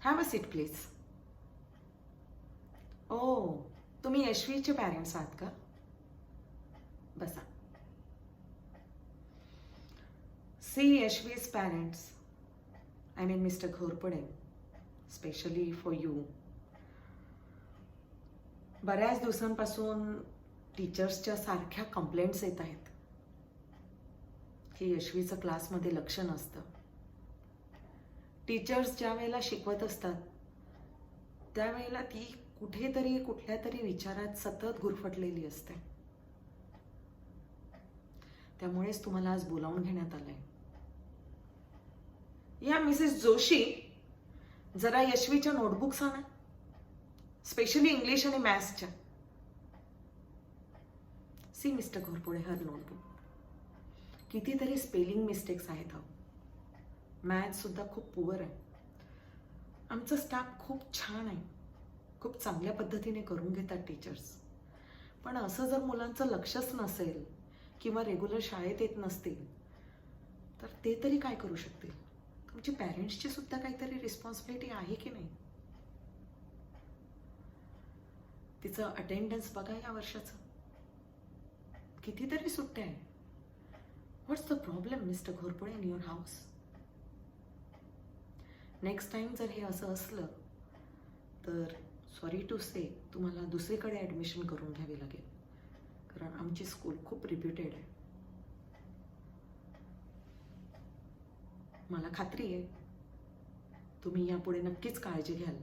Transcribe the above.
Have a seat please. ओ, तुम्ही यशवीचे पॅरेंट्स आहात का? बसा. See Yashvi's parents, I mean Mr Ghorpade, specially for you. बऱ्याच दिवसांपासून टीचर्सच्या सारख्या कंप्लेंट्स येत आहेत की यशवीचं क्लासमध्ये लक्ष नसतं. टीचर्स ज्या वेळेला शिकवत असतात त्यावेळेला ती कुठेतरी कुठल्या तरी विचारात सतत गुरफटलेली असते. त्यामुळेच तुम्हाला आज बोलावून घेण्यात आलंय. या मिसेस जोशी, जरा यशवीच्या नोटबुक्स आणा, स्पेशली इंग्लिश आणि मॅथ्सच्या. See Mr Ghorpade, her notebook. कितीतरी स्पेलिंग मिस्टेक्स आहेत. मॅथ्स सुद्धा खूप पुअर आहे. आमचा स्टाफ खूप छान आहे, खूप चांगल्या पद्धतीने करून घेतात टीचर्स. पण असं जर मुलांचं लक्षच नसेल किंवा रेग्युलर शाळेत येत नसतील तर ते तरी काय करू शकतील? तुमची पॅरेंट्सची सुद्धा काहीतरी रिस्पॉन्सिबिलिटी आहे की नाही? तिचं अटेंडन्स बघा या वर्षाचं, कितीतरी सुट्ट्या आहे. What's the problem Mr Ghorpade in your house? Next time जर हे असं असलं तर सॉरी टू से तुम्हाला दुसरीकडे ॲडमिशन करून घ्यावी लागेल, कारण आमची स्कूल खूप रिप्युटेड आहे. मला खात्री आहे तुम्ही यापुढे नक्कीच काळजी घ्याल.